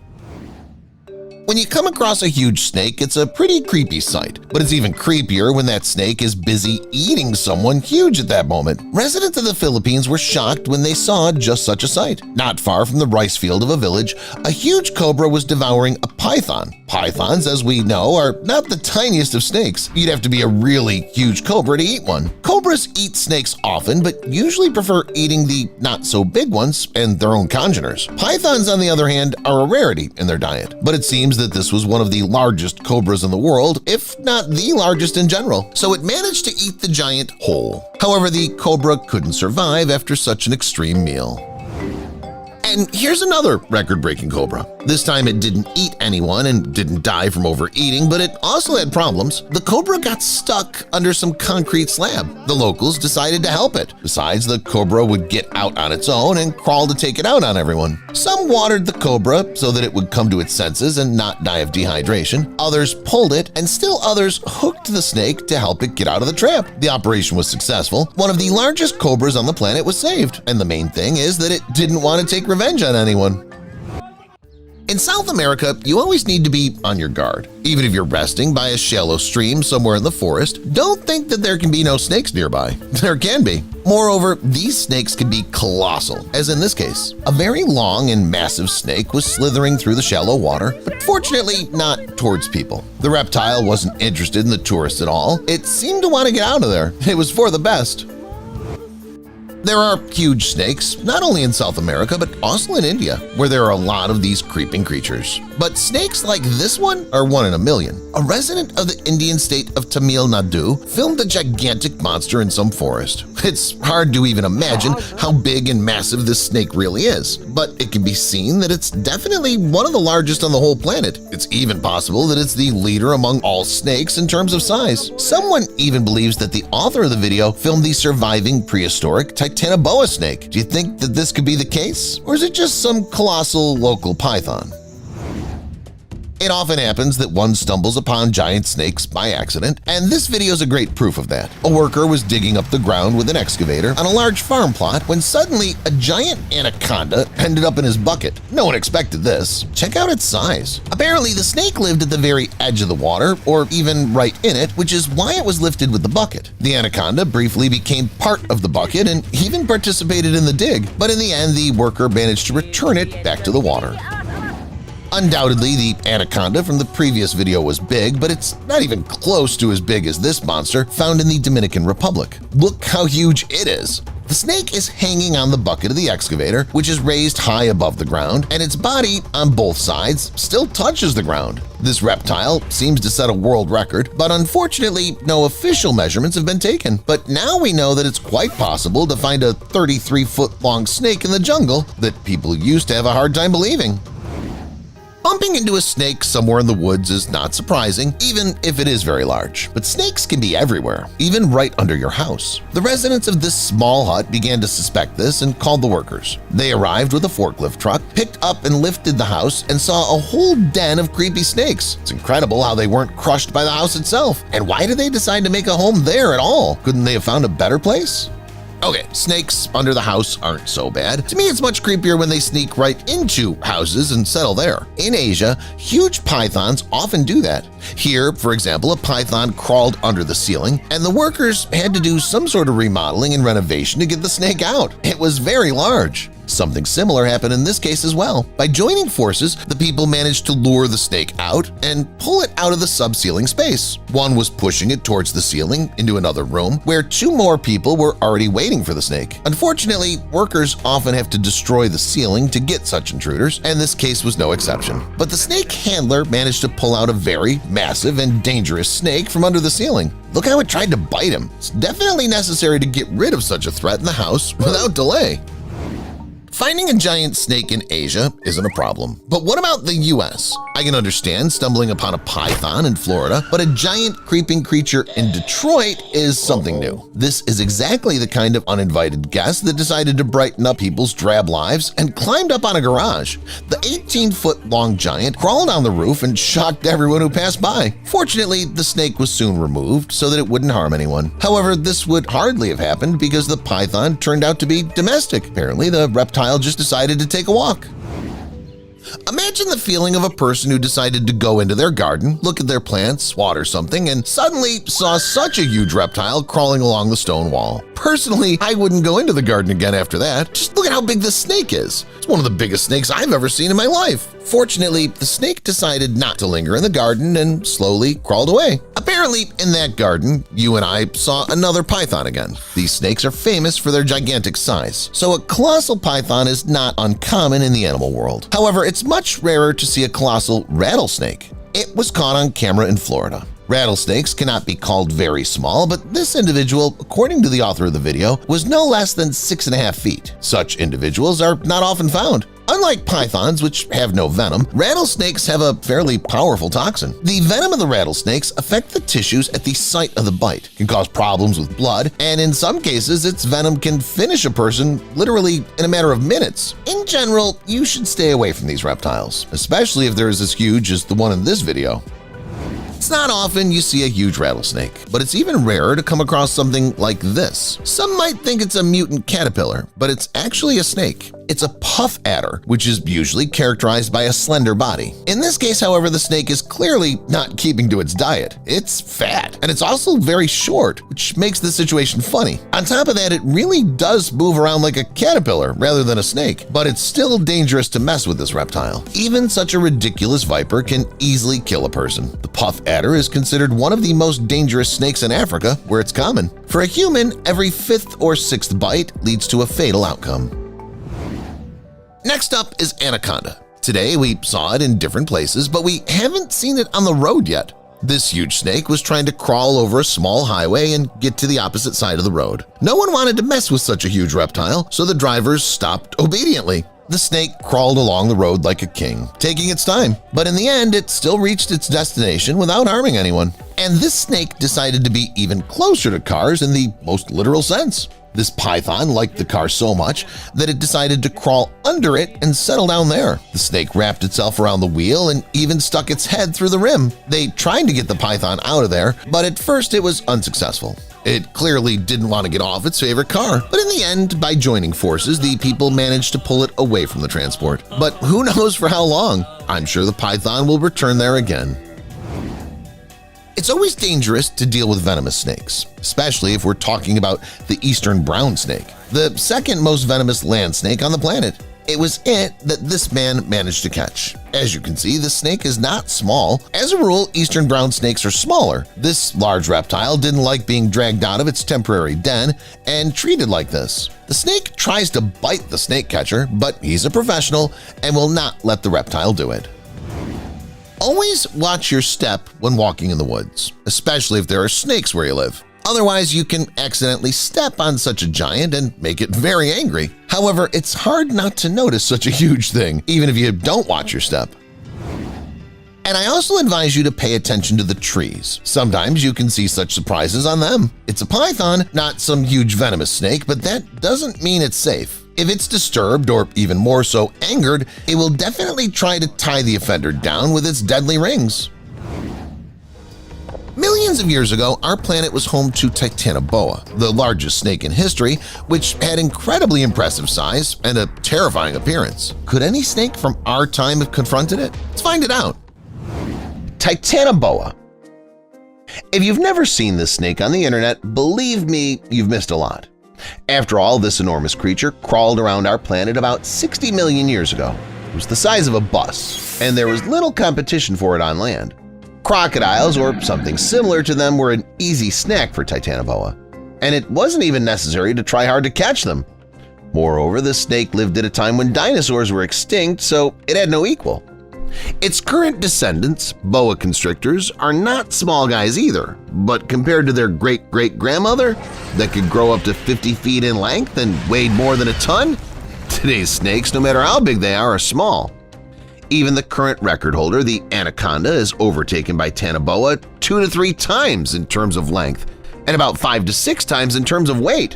When you come across a huge snake, it's a pretty creepy sight, but it's even creepier when that snake is busy eating someone huge at that moment. Residents of the Philippines were shocked when they saw just such a sight. Not far from the rice field of a village, a huge cobra was devouring a python. Pythons, as we know, are not the tiniest of snakes. You'd have to be a really huge cobra to eat one. Cobras eat snakes often, but usually prefer eating the not-so-big ones and their own congeners. Pythons, on the other hand, are a rarity in their diet, but it seems that this was one of the largest cobras in the world, if not the largest in general, so it managed to eat the giant whole. However, the cobra couldn't survive after such an extreme meal. And here's another record-breaking cobra. This time it didn't eat anyone and didn't die from overeating, but it also had problems. The cobra got stuck under some concrete slab. The locals decided to help it. Besides, the cobra would get out on its own and crawl to take it out on everyone. Some watered the cobra so that it would come to its senses and not die of dehydration. Others pulled it, and still others hooked the snake to help it get out of the trap. The operation was successful. One of the largest cobras on the planet was saved, and the main thing is that it didn't want to take revenge on anyone. In South America, you always need to be on your guard. Even if you're resting by a shallow stream somewhere in the forest, don't think that there can be no snakes nearby. There can be. Moreover, these snakes can be colossal, as in this case. A very long and massive snake was slithering through the shallow water, but fortunately not towards people. The reptile wasn't interested in the tourists at all. It seemed to want to get out of there. It was for the best. There are huge snakes, not only in South America, but also in India, where there are a lot of these creeping creatures. But snakes like this one are one in a million. A resident of the Indian state of Tamil Nadu filmed a gigantic monster in some forest. It's hard to even imagine how big and massive this snake really is, but it can be seen that it's definitely one of the largest on the whole planet. It's even possible that it's the leader among all snakes in terms of size. Someone even believes that the author of the video filmed the surviving prehistoric Titanoboa snake. Do you think that this could be the case? Or is it just some colossal local python? It often happens that one stumbles upon giant snakes by accident, and this video is a great proof of that. A worker was digging up the ground with an excavator on a large farm plot when suddenly a giant anaconda ended up in his bucket. No one expected this. Check out its size. Apparently, the snake lived at the very edge of the water, or even right in it, which is why it was lifted with the bucket. The anaconda briefly became part of the bucket and even participated in the dig, but in the end, the worker managed to return it back to the water. Undoubtedly, the anaconda from the previous video was big, but it's not even close to as big as this monster found in the Dominican Republic. Look how huge it is. The snake is hanging on the bucket of the excavator, which is raised high above the ground, and its body, on both sides, still touches the ground. This reptile seems to set a world record, but unfortunately, no official measurements have been taken. But now we know that it's quite possible to find a 33-foot-long snake in the jungle that people used to have a hard time believing. Bumping into a snake somewhere in the woods is not surprising, even if it is very large. But snakes can be everywhere, even right under your house. The residents of this small hut began to suspect this and called the workers. They arrived with a forklift truck, picked up and lifted the house, and saw a whole den of creepy snakes. It's incredible how they weren't crushed by the house itself. And why did they decide to make a home there at all? Couldn't they have found a better place? Okay, snakes under the house aren't so bad. To me, it's much creepier when they sneak right into houses and settle there. In Asia, huge pythons often do that. Here, for example, a python crawled under the ceiling, and the workers had to do some sort of remodeling and renovation to get the snake out. It was very large. Something similar happened in this case as well. By joining forces, the people managed to lure the snake out and pull it out of the subceiling space. One was pushing it towards the ceiling into another room where two more people were already waiting for the snake. Unfortunately, workers often have to destroy the ceiling to get such intruders, and this case was no exception. But the snake handler managed to pull out a very massive and dangerous snake from under the ceiling. Look how it tried to bite him. It's definitely necessary to get rid of such a threat in the house without delay. Finding a giant snake in Asia isn't a problem. But what about the US? I can understand stumbling upon a python in Florida, but a giant creeping creature in Detroit is something new. This is exactly the kind of uninvited guest that decided to brighten up people's drab lives and climbed up on a garage. The 18-foot-long giant crawled on the roof and shocked everyone who passed by. Fortunately, the snake was soon removed so that it wouldn't harm anyone. However, this would hardly have happened because the python turned out to be domestic. Apparently, the reptile just decided to take a walk. Imagine the feeling of a person who decided to go into their garden, look at their plants, water something, and suddenly saw such a huge reptile crawling along the stone wall. Personally, I wouldn't go into the garden again after that. Just look at how big this snake is. It's one of the biggest snakes I've ever seen in my life. Fortunately, the snake decided not to linger in the garden and slowly crawled away. Apparently, in that garden, you and I saw another python again. These snakes are famous for their gigantic size, so a colossal python is not uncommon in the animal world. However, it's much rarer to see a colossal rattlesnake. It was caught on camera in Florida. Rattlesnakes cannot be called very small, but this individual, according to the author of the video, was no less than 6.5 feet. Such individuals are not often found. Unlike pythons, which have no venom, rattlesnakes have a fairly powerful toxin. The venom of the rattlesnakes affect the tissues at the site of the bite, can cause problems with blood, and in some cases, its venom can finish a person literally in a matter of minutes. In general, you should stay away from these reptiles, especially if they're as huge as the one in this video. It's not often you see a huge rattlesnake, but it's even rarer to come across something like this. Some might think it's a mutant caterpillar, but it's actually a snake. It's a puff adder, which is usually characterized by a slender body. In this case, however, the snake is clearly not keeping to its diet. It's fat, and it's also very short, which makes the situation funny. On top of that, it really does move around like a caterpillar rather than a snake, but it's still dangerous to mess with this reptile. Even such a ridiculous viper can easily kill a person. The puff adder is considered one of the most dangerous snakes in Africa, where it's common. For a human, every 5th or 6th bite leads to a fatal outcome. Next up is anaconda. Today we saw it in different places, but we haven't seen it on the road yet. This huge snake was trying to crawl over a small highway and get to the opposite side of the road. No one wanted to mess with such a huge reptile, so the drivers stopped obediently. The snake crawled along the road like a king, taking its time, but in the end it still reached its destination without harming anyone. And this snake decided to be even closer to cars in the most literal sense. This python liked the car so much that it decided to crawl under it and settle down there. The snake wrapped itself around the wheel and even stuck its head through the rim. They tried to get the python out of there, but at first it was unsuccessful. It clearly didn't want to get off its favorite car, but in the end, by joining forces, the people managed to pull it away from the transport. But who knows for how long? I'm sure the python will return there again. It's always dangerous to deal with venomous snakes, especially if we're talking about the eastern brown snake, the second most venomous land snake on the planet. It was it that this man managed to catch. As you can see, the snake is not small. As a rule, eastern brown snakes are smaller. This large reptile didn't like being dragged out of its temporary den and treated like this. The snake tries to bite the snake catcher, but he's a professional and will not let the reptile do it. Always watch your step when walking in the woods, especially if there are snakes where you live. Otherwise, you can accidentally step on such a giant and make it very angry. However, it's hard not to notice such a huge thing, even if you don't watch your step. And I also advise you to pay attention to the trees. Sometimes you can see such surprises on them. It's a python, not some huge venomous snake, but that doesn't mean it's safe. If it's disturbed, or even more so angered, it will definitely try to tie the offender down with its deadly rings. Millions of years ago, our planet was home to Titanoboa, the largest snake in history, which had incredibly impressive size and a terrifying appearance. Could any snake from our time have confronted it? Let's find it out. Titanoboa. If you've never seen this snake on the internet, believe me, you've missed a lot. After all, this enormous creature crawled around our planet about 60 million years ago. It was the size of a bus, and there was little competition for it on land. Crocodiles, or something similar to them, were an easy snack for Titanoboa, and it wasn't even necessary to try hard to catch them. Moreover, the snake lived at a time when dinosaurs were extinct, so it had no equal. Its current descendants, boa constrictors, are not small guys either, but compared to their great-great-grandmother that could grow up to 50 feet in length and weighed more than a ton, today's snakes, no matter how big they are small. Even the current record holder, the anaconda, is overtaken by Titanoboa 2 to 3 times in terms of length and about 5 to 6 times in terms of weight.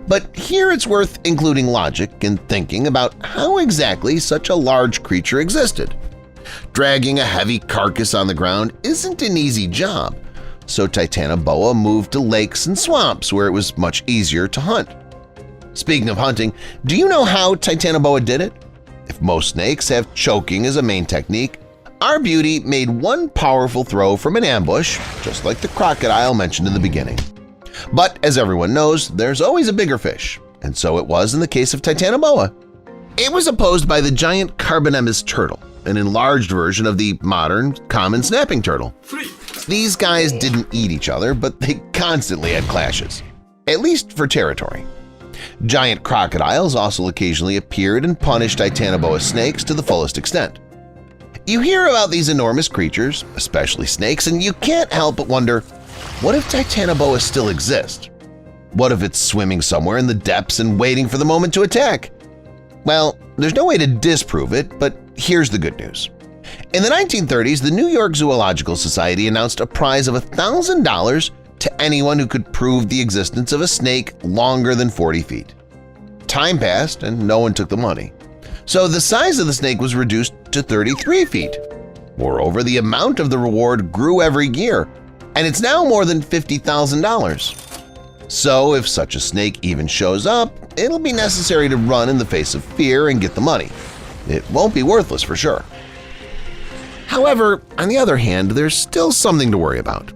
But here it's worth including logic and thinking about how exactly such a large creature existed. Dragging a heavy carcass on the ground isn't an easy job, so Titanoboa moved to lakes and swamps where it was much easier to hunt. Speaking of hunting, do you know how Titanoboa did it? If most snakes have choking as a main technique, our beauty made one powerful throw from an ambush, just like the crocodile mentioned in the beginning. But as everyone knows, there's always a bigger fish, and so it was in the case of Titanoboa. It was opposed by the giant carbonemys turtle, an enlarged version of the modern, common snapping turtle. These guys didn't eat each other, but they constantly had clashes, at least for territory. Giant crocodiles also occasionally appeared and punished Titanoboa snakes to the fullest extent. You hear about these enormous creatures, especially snakes, and you can't help but wonder, what if Titanoboa still exists? What if it's swimming somewhere in the depths and waiting for the moment to attack? Well, there's no way to disprove it, but here's the good news. In the 1930s, the New York Zoological Society announced a prize of $1,000 to anyone who could prove the existence of a snake longer than 40 feet. Time passed and no one took the money, so the size of the snake was reduced to 33 feet. Moreover, the amount of the reward grew every year, and it's now more than $50,000. So if such a snake even shows up, it'll be necessary to run in the face of fear and get the money. It won't be worthless for sure. However, on the other hand, there's still something to worry about.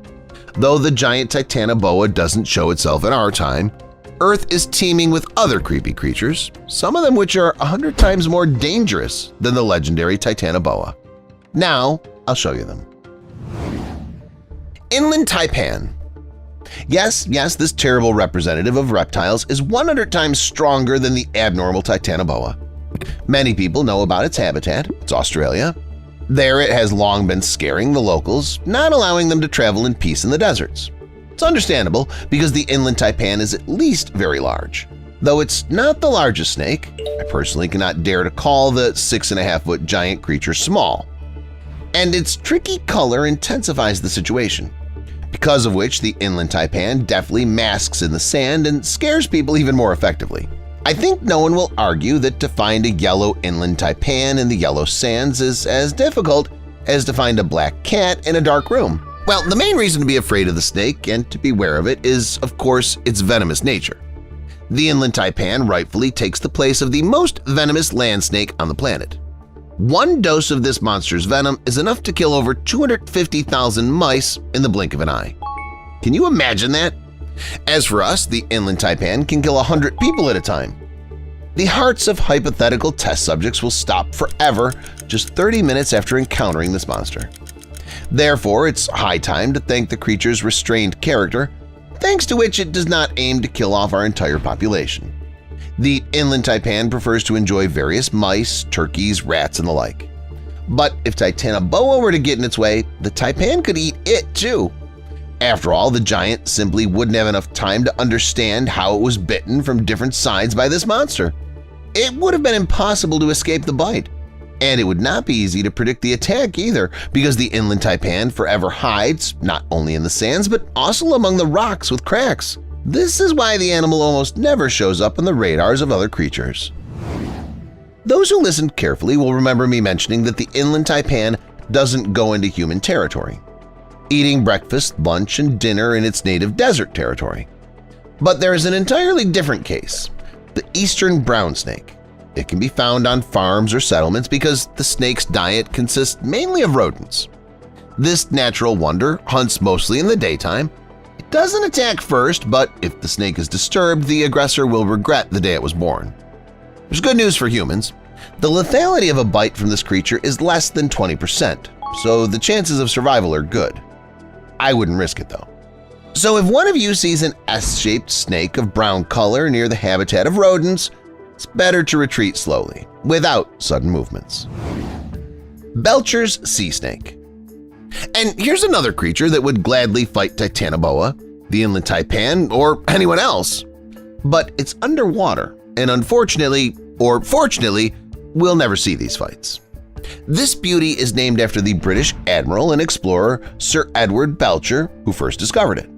Though the giant Titanoboa doesn't show itself in our time, Earth is teeming with other creepy creatures, some of them which are 100 times more dangerous than the legendary Titanoboa. Now, I'll show you them. Inland taipan. Yes, this terrible representative of reptiles is 100 times stronger than the abnormal Titanoboa. Many people know about its habitat, it's Australia. There it has long been scaring the locals, not allowing them to travel in peace in the deserts. It's understandable because the inland taipan is at least very large. Though it's not the largest snake, I personally cannot dare to call the 6.5-foot giant creature small. And its tricky color intensifies the situation, because of which the inland taipan deftly masks in the sand and scares people even more effectively. I think no one will argue that to find a yellow inland taipan in the yellow sands is as difficult as to find a black cat in a dark room. Well, the main reason to be afraid of the snake and to beware of it is, of course, its venomous nature. The inland taipan rightfully takes the place of the most venomous land snake on the planet. One dose of this monster's venom is enough to kill over 250,000 mice in the blink of an eye. Can you imagine that? As for us, the inland taipan can kill 100 people at a time. The hearts of hypothetical test subjects will stop forever just 30 minutes after encountering this monster. Therefore, it's high time to thank the creature's restrained character, thanks to which it does not aim to kill off our entire population. The inland taipan prefers to enjoy various mice, turkeys, rats, and the like. But if Titanoboa were to get in its way, the taipan could eat it too. After all, the giant simply wouldn't have enough time to understand how it was bitten from different sides by this monster. It would have been impossible to escape the bite. And it would not be easy to predict the attack either, because the inland taipan forever hides not only in the sands but also among the rocks with cracks. This is why the animal almost never shows up on the radars of other creatures. Those who listened carefully will remember me mentioning that the inland taipan doesn't go into human territory, eating breakfast, lunch, and dinner in its native desert territory. But there is an entirely different case, the eastern brown snake. It can be found on farms or settlements because the snake's diet consists mainly of rodents. This natural wonder hunts mostly in the daytime. It doesn't attack first, but if the snake is disturbed, the aggressor will regret the day it was born. There's good news for humans. The lethality of a bite from this creature is less than 20%, so the chances of survival are good. I wouldn't risk it though. So if one of you sees an S-shaped snake of brown color near the habitat of rodents, it's better to retreat slowly, without sudden movements. Belcher's sea snake. And here's another creature that would gladly fight Titanoboa, the inland taipan, or anyone else. But it's underwater, and unfortunately, or fortunately, we'll never see these fights. This beauty is named after the British admiral and explorer Sir Edward Belcher, who first discovered it.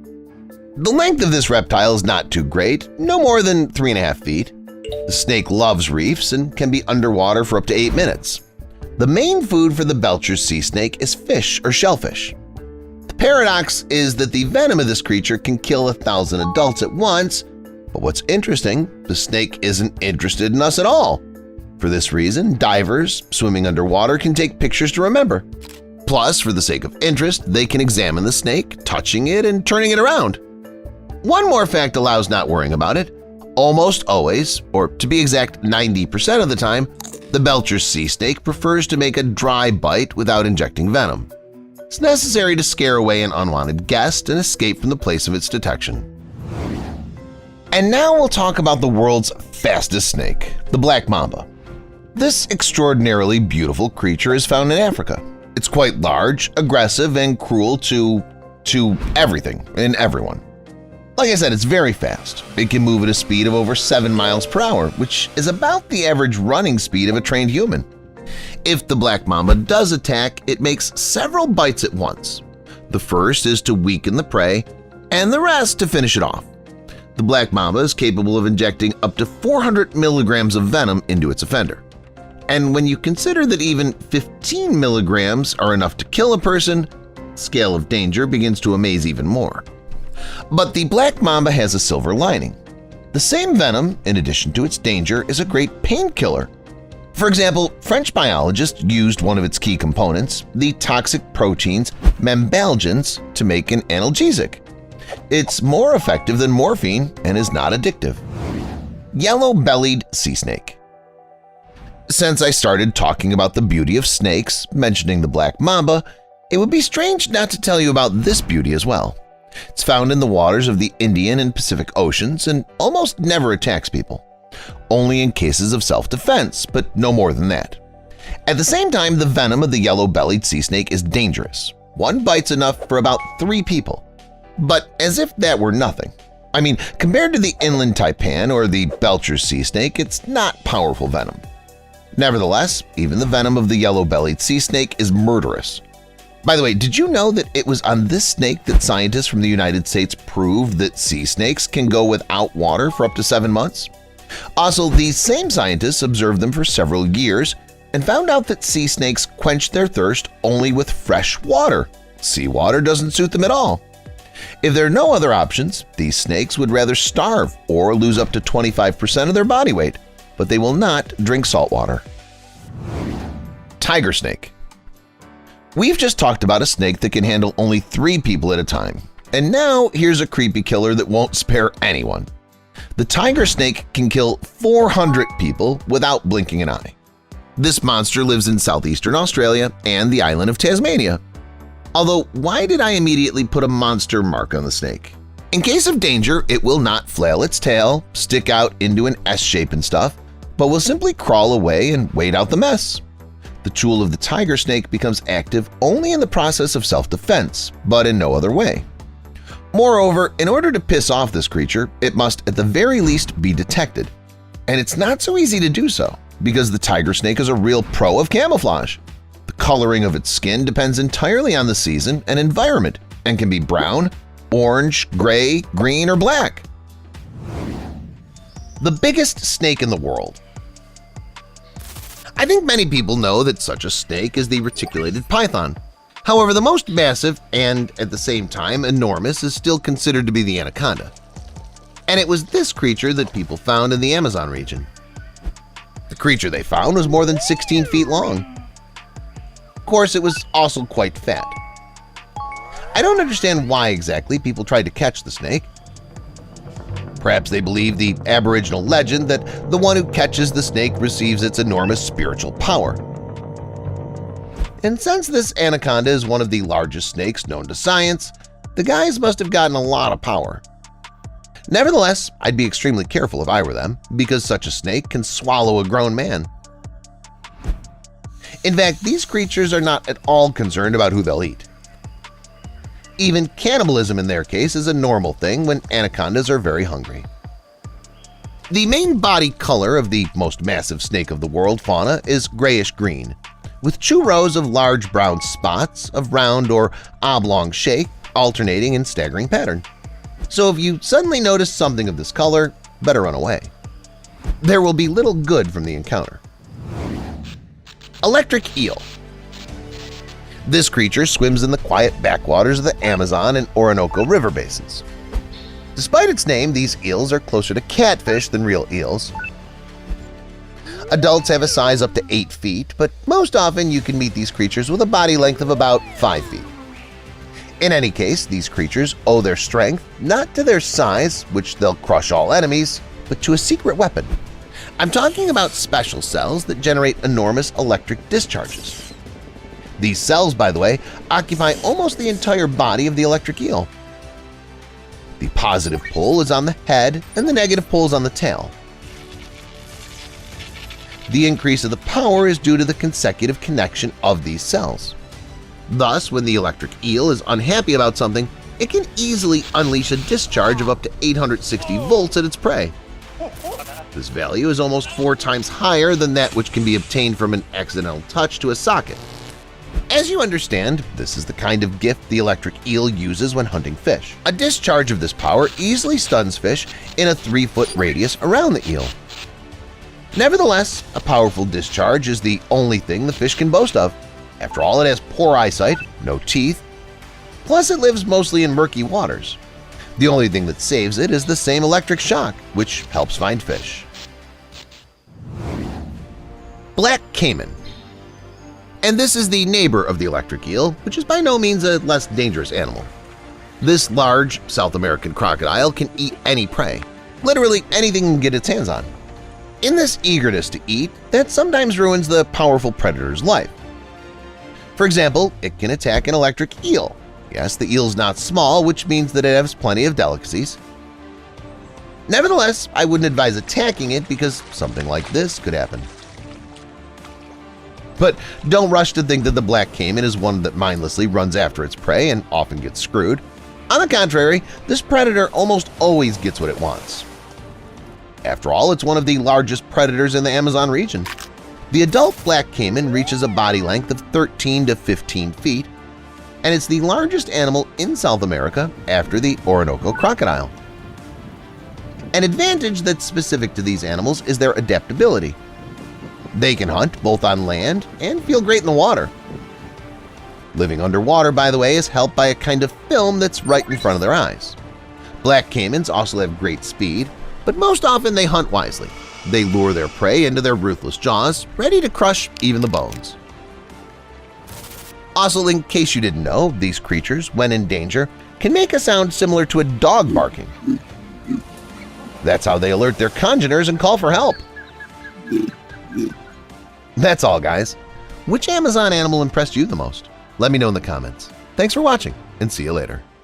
The length of this reptile is not too great, no more than 3.5 feet. The snake loves reefs and can be underwater for up to 8 minutes. The main food for the Belcher's sea snake is fish or shellfish. The paradox is that the venom of this creature can kill 1,000 adults at once, but what's interesting, the snake isn't interested in us at all. For this reason, divers swimming underwater can take pictures to remember. Plus, for the sake of interest, they can examine the snake, touching it and turning it around. One more fact allows not worrying about it. Almost always, or to be exact 90% of the time, the Belcher's sea snake prefers to make a dry bite without injecting venom. It's necessary to scare away an unwanted guest and escape from the place of its detection. And now we'll talk about the world's fastest snake, the black mamba. This extraordinarily beautiful creature is found in Africa. It's quite large, aggressive, and cruel to everything and everyone. Like I said, it's very fast. It can move at a speed of over 7 miles per hour, which is about the average running speed of a trained human. If the black mamba does attack, it makes several bites at once. The first is to weaken the prey, and the rest to finish it off. The black mamba is capable of injecting up to 400 milligrams of venom into its offender. And when you consider that even 15 milligrams are enough to kill a person, the scale of danger begins to amaze even more. But the black mamba has a silver lining. The same venom, in addition to its danger, is a great painkiller. For example, French biologists used one of its key components, the toxic proteins membalgins, to make an analgesic. It's more effective than morphine and is not addictive. Yellow-bellied sea snake. Since I started talking about the beauty of snakes, mentioning the black mamba, it would be strange not to tell you about this beauty as well. It's found in the waters of the Indian and Pacific Oceans and almost never attacks people. Only in cases of self-defense, but no more than that. At the same time, the venom of the yellow-bellied sea snake is dangerous. One bite's enough for about 3 people. But as if that were nothing. I mean, compared to the inland taipan or the Belcher's sea snake, it's not powerful venom. Nevertheless, even the venom of the yellow-bellied sea snake is murderous. By the way, did you know that it was on this snake that scientists from the United States proved that sea snakes can go without water for up to 7 months? Also, these same scientists observed them for several years and found out that sea snakes quench their thirst only with fresh water. Seawater doesn't suit them at all. If there are no other options, these snakes would rather starve or lose up to 25% of their body weight, but they will not drink salt water. Tiger snake. We've just talked about a snake that can handle only 3 people at a time, and now here's a creepy killer that won't spare anyone. The tiger snake can kill 400 people without blinking an eye. This monster lives in southeastern Australia and the island of Tasmania. Although, why did I immediately put a monster mark on the snake? In case of danger, it will not flail its tail, stick out into an S shape and stuff, but will simply crawl away and wait out the mess. The tool of the tiger snake becomes active only in the process of self-defense, but in no other way. Moreover, in order to piss off this creature, it must at the very least be detected. And it's not so easy to do so, because the tiger snake is a real pro of camouflage. The coloring of its skin depends entirely on the season and environment and can be brown, orange, gray, green, or black. The biggest snake in the world. I think many people know that such a snake is the reticulated python. However, the most massive and, at the same time, enormous is still considered to be the anaconda. And it was this creature that people found in the Amazon region. The creature they found was more than 16 feet long. Of course, it was also quite fat. I don't understand why exactly people tried to catch the snake. Perhaps they believe the Aboriginal legend that the one who catches the snake receives its enormous spiritual power. And since this anaconda is one of the largest snakes known to science, the guys must have gotten a lot of power. Nevertheless, I'd be extremely careful if I were them, because such a snake can swallow a grown man. In fact, these creatures are not at all concerned about who they'll eat. Even cannibalism in their case is a normal thing when anacondas are very hungry. The main body color of the most massive snake of the world fauna is grayish-green, with 2 rows of large brown spots of round or oblong shape alternating in staggering pattern. So if you suddenly notice something of this color, better run away. There will be little good from the encounter. Electric eel. This creature swims in the quiet backwaters of the Amazon and Orinoco river basins. Despite its name, these eels are closer to catfish than real eels. Adults have a size up to 8 feet, but most often you can meet these creatures with a body length of about 5 feet. In any case, these creatures owe their strength not to their size, which they'll crush all enemies, but to a secret weapon. I'm talking about special cells that generate enormous electric discharges. These cells, by the way, occupy almost the entire body of the electric eel. The positive pull is on the head and the negative pull is on the tail. The increase of the power is due to the consecutive connection of these cells. Thus, when the electric eel is unhappy about something, it can easily unleash a discharge of up to 860 volts at its prey. This value is almost 4 times higher than that which can be obtained from an accidental touch to a socket. As you understand, this is the kind of gift the electric eel uses when hunting fish. A discharge of this power easily stuns fish in a 3-foot radius around the eel. Nevertheless, a powerful discharge is the only thing the fish can boast of. After all, it has poor eyesight, no teeth, plus it lives mostly in murky waters. The only thing that saves it is the same electric shock, which helps find fish. Black caiman. And this is the neighbor of the electric eel, which is by no means a less dangerous animal. This large South American crocodile can eat any prey, literally anything it can get its hands on. In this eagerness to eat, that sometimes ruins the powerful predator's life. For example, it can attack an electric eel. Yes, the eel's not small, which means that it has plenty of delicacies. Nevertheless, I wouldn't advise attacking it because something like this could happen. But don't rush to think that the black caiman is one that mindlessly runs after its prey and often gets screwed. On the contrary, this predator almost always gets what it wants. After all, it's one of the largest predators in the Amazon region. The adult black caiman reaches a body length of 13 to 15 feet, and it's the largest animal in South America after the Orinoco crocodile. An advantage that's specific to these animals is their adaptability. They can hunt both on land and feel great in the water. Living underwater, by the way, is helped by a kind of film that's right in front of their eyes. Black caimans also have great speed, but most often they hunt wisely. They lure their prey into their ruthless jaws, ready to crush even the bones. Also, in case you didn't know, these creatures, when in danger, can make a sound similar to a dog barking. That's how they alert their congeners and call for help. That's all, guys. Which Amazon animal impressed you the most? Let me know in the comments. Thanks for watching, and see you later.